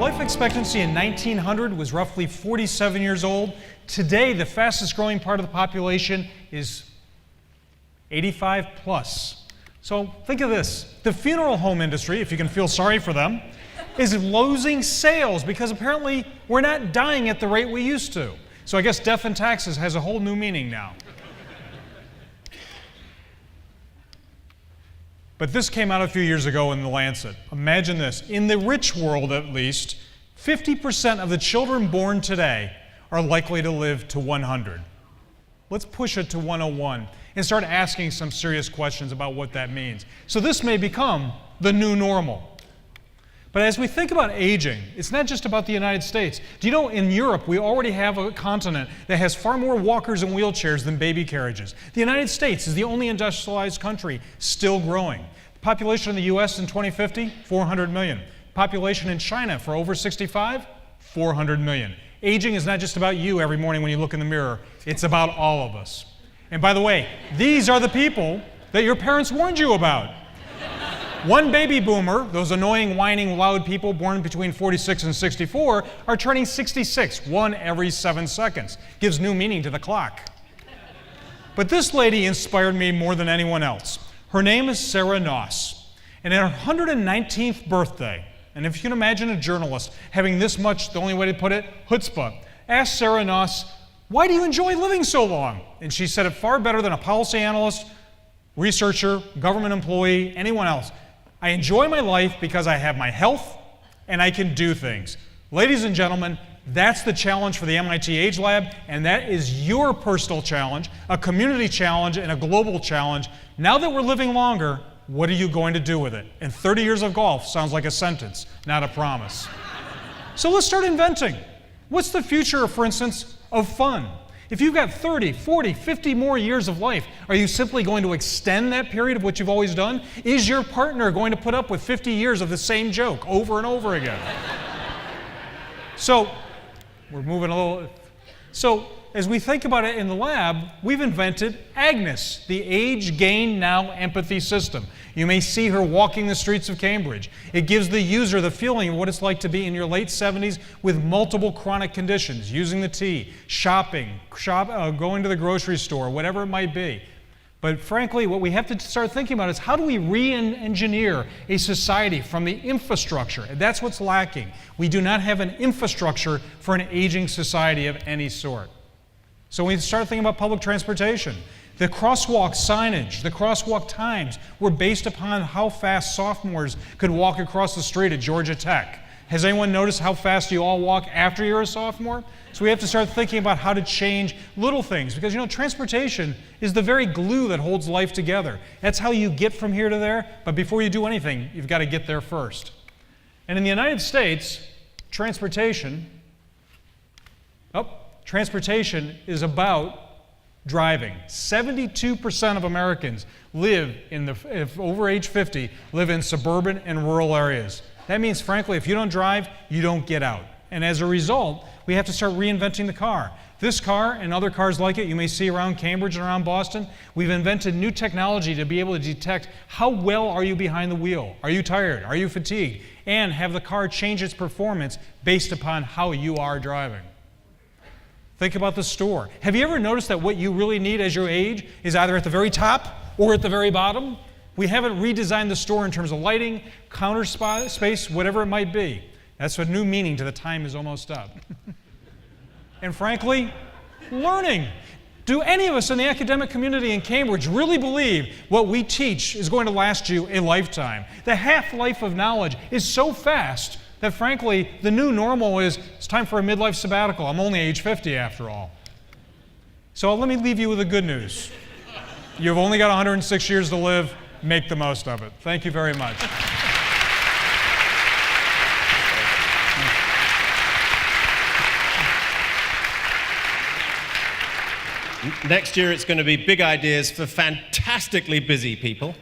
life expectancy in 1900 was roughly 47 years old. Today, the fastest growing part of the population is 85 plus. So think of this. The funeral home industry, if you can feel sorry for them, is losing sales because apparently we're not dying at the rate we used to. So I guess death and taxes has a whole new meaning now. But this came out a few years ago in The Lancet. Imagine this. In the rich world, at least, 50% of the children born today are likely to live to 100. Let's push it to 101 and start asking some serious questions about what that means. So this may become the new normal. But as we think about aging, it's not just about the United States. Do you know in Europe we already have a continent that has far more walkers and wheelchairs than baby carriages? The United States is the only industrialized country still growing. The population in the US in 2050, 400 million. Population in China for over 65, 400 million. Aging is not just about you every morning when you look in the mirror, it's about all of us. And by the way, these are the people that your parents warned you about. One baby boomer, those annoying, whining, loud people born between 46 and 64, are turning 66, one every 7 seconds. Gives new meaning to the clock. But this lady inspired me more than anyone else. Her name is Sarah Noss. And at her 119th birthday, and if you can imagine a journalist having this much, the only way to put it, chutzpah, asked Sarah Noss, "Why do you enjoy living so long?" And she said it far better than a policy analyst, researcher, government employee, anyone else. "I enjoy my life because I have my health and I can do things." Ladies and gentlemen, that's the challenge for the MIT Agelab, and that is your personal challenge, a community challenge, and a global challenge. Now that we're living longer, what are you going to do with it? And 30 years of golf sounds like a sentence, not a promise. So let's start inventing. What's the future, for instance, of fun? If you've got 30, 40, 50 more years of life, are you simply going to extend that period of what you've always done? Is your partner going to put up with 50 years of the same joke over and over again? So, we're moving a little. So, as we think about it in the lab, we've invented Agnes, the Age Gain Now Empathy System. You may see her walking the streets of Cambridge. It gives the user the feeling of what it's like to be in your late 70s with multiple chronic conditions, using the T, shopping, going to the grocery store, whatever it might be. But frankly, what we have to start thinking about is how do we re-engineer a society from the infrastructure? And that's what's lacking. We do not have an infrastructure for an aging society of any sort. So we start thinking about public transportation. The crosswalk signage, the crosswalk times were based upon how fast sophomores could walk across the street at Georgia Tech. Has anyone noticed how fast you all walk after you're a sophomore? So we have to start thinking about how to change little things, because you know, transportation is the very glue that holds life together. That's how you get from here to there, but before you do anything, you've got to get there first. And in the United States, transportation is about driving. 72% of Americans live if over age 50, live in suburban and rural areas. That means, frankly, if you don't drive, you don't get out. And as a result, we have to start reinventing the car. This car and other cars like it you may see around Cambridge and around Boston, we've invented new technology to be able to detect how well are you behind the wheel. Are you tired? Are you fatigued? And have the car change its performance based upon how you are driving. Think about the store. Have you ever noticed that what you really need as you age is either at the very top or at the very bottom? We haven't redesigned the store in terms of lighting, counter space, whatever it might be. That's a new meaning to the time is almost up. And frankly, learning. Do any of us in the academic community in Cambridge really believe what we teach is going to last you a lifetime? The half-life of knowledge is so fast that frankly, the new normal is, it's time for a midlife sabbatical. I'm only age 50 after all. So let me leave you with the good news. You've only got 106 years to live. Make the most of it. Thank you very much. Next year, it's going to be big ideas for fantastically busy people.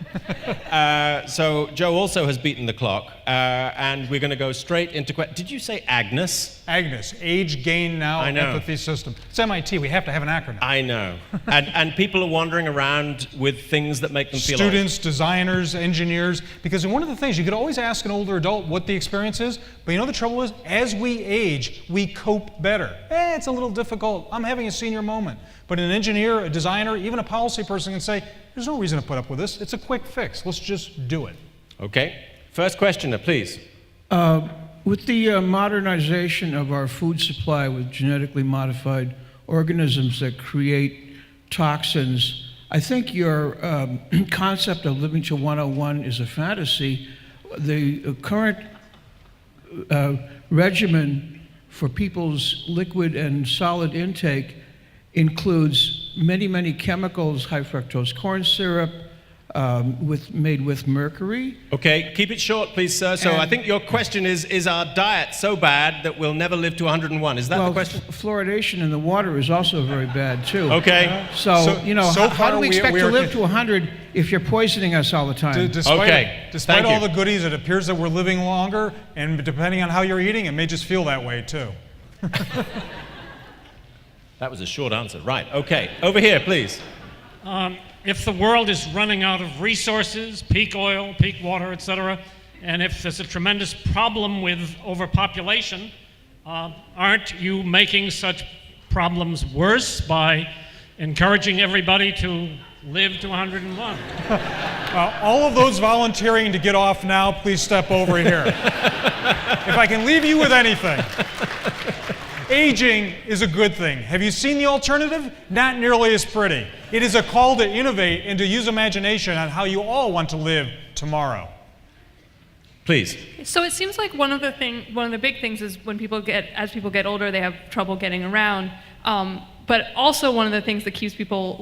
So Joe also has beaten the clock. and we're going to go straight into Did you say Agnes? Agnes, Age Gain Now I know. Empathy System. It's MIT, we have to have an acronym. I know. and people are wandering around with things that make them feel old. Students, designers, engineers, because one of the things, you could always ask an older adult what the experience is, but you know the trouble is, as we age, we cope better. It's a little difficult. I'm having a senior moment. But an engineer, a designer, even a policy person can say, there's no reason to put up with this. It's a quick fix. Let's just do it. Okay. First questioner, please. With the modernization of our food supply with genetically modified organisms that create toxins, I think your concept of living to 101 is a fantasy. The current regimen for people's liquid and solid intake includes many, many chemicals, high fructose corn syrup, made with mercury. Okay, keep it short, please, sir. So I think your question is our diet so bad that we'll never live to 101? Is that the question? Fluoridation in the water is also very bad, too. Okay. So how do we expect to live to 100 if you're poisoning us all the time? Despite all the goodies, it appears that we're living longer, and depending on how you're eating, it may just feel that way, too. That was a short answer. Right, okay. Over here, please. If the world is running out of resources, peak oil, peak water, etc., and if there's a tremendous problem with overpopulation, aren't you making such problems worse by encouraging everybody to live to 101? All of those volunteering to get off now, please step over here. If I can leave you with anything, aging is a good thing. Have you seen the alternative? Not nearly as pretty. It is a call to innovate and to use imagination on how you all want to live tomorrow. Please. So it seems like one of the big things is as people get older, they have trouble getting around. But also one of the things that keeps people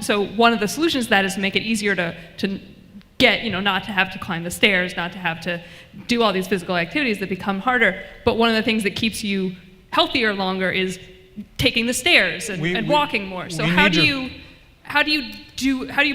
so one of the solutions to that is to make it easier to get, not to have to climb the stairs, not to have to do all these physical activities that become harder. But one of the things that keeps you healthier longer is taking the stairs and walking more. So how do you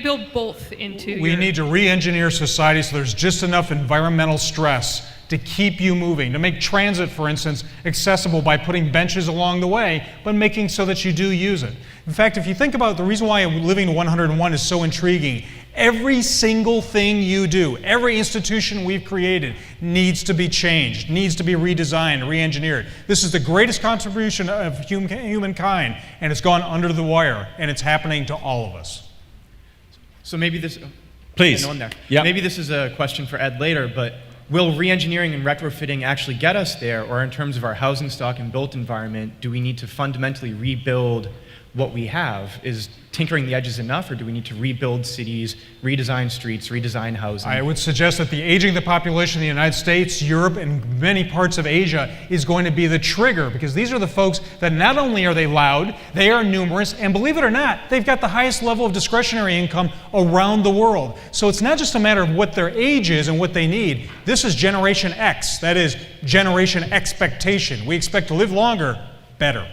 build both into We need to re-engineer society so there's just enough environmental stress to keep you moving, to make transit, for instance, accessible by putting benches along the way, but making so that you do use it. In fact, if you think about the reason why living to 101 is so intriguing, every single thing you do, every institution we've created needs to be changed, needs to be redesigned, re-engineered. This is the greatest contribution of humankind, and it's gone under the wire, and it's happening to all of us. So maybe this... Please. No one there. Yep. Maybe this is a question for Ed later, but will re-engineering and retrofitting actually get us there, or in terms of our housing stock and built environment, do we need to fundamentally rebuild what we have? Is tinkering the edges enough, or do we need to rebuild cities, redesign streets, redesign housing? I would suggest that the aging of the population in the United States, Europe, and many parts of Asia is going to be the trigger, because these are the folks that not only are they loud, they are numerous, and believe it or not, they've got the highest level of discretionary income around the world. So it's not just a matter of what their age is and what they need. This is Generation X, that is generation expectation. We expect to live longer, better.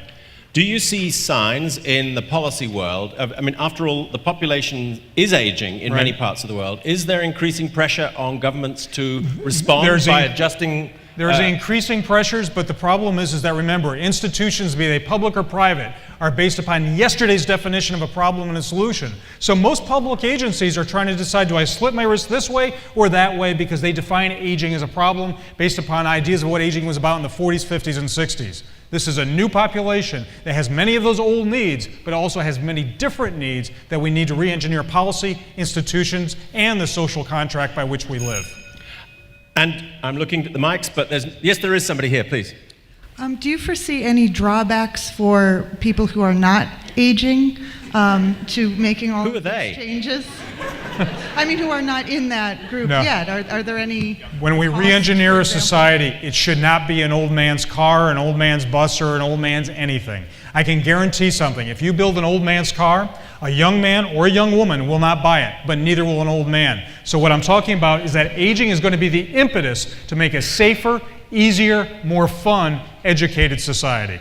Do you see signs in the policy world after all, the population is aging in many parts of the world. Is there increasing pressure on governments to respond by adjusting? There's increasing pressures, but the problem is that, remember, institutions, be they public or private, are based upon yesterday's definition of a problem and a solution. So most public agencies are trying to decide, do I slit my wrist this way or that way, because they define aging as a problem based upon ideas of what aging was about in the 40s, 50s, and 60s. This is a new population that has many of those old needs, but also has many different needs that we need to re-engineer policy, institutions, and the social contract by which we live. And I'm looking at the mics, but yes, there is somebody here, please. Do you foresee any drawbacks for people who are not aging to making all of these changes? I mean, who are not in that group yet. Are there any... When we re-engineer a society, it should not be an old man's car, an old man's bus, or an old man's anything. I can guarantee something. If you build an old man's car, a young man or a young woman will not buy it, but neither will an old man. So what I'm talking about is that aging is going to be the impetus to make a safer, easier, more fun, educated society.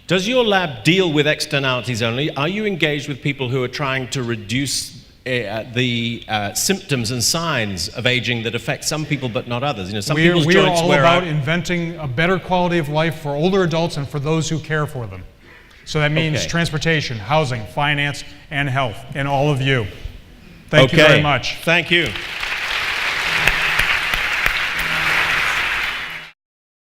Does your lab deal with externalities only? Are you engaged with people who are trying to reduce symptoms and signs of aging that affect some people but not others. You know, some we people's are joints all wear about out. inventing a better quality of life for older adults and for those who care for them. So that means Okay. transportation, housing, finance, and health, and all of you. Thank you very much. Thank you.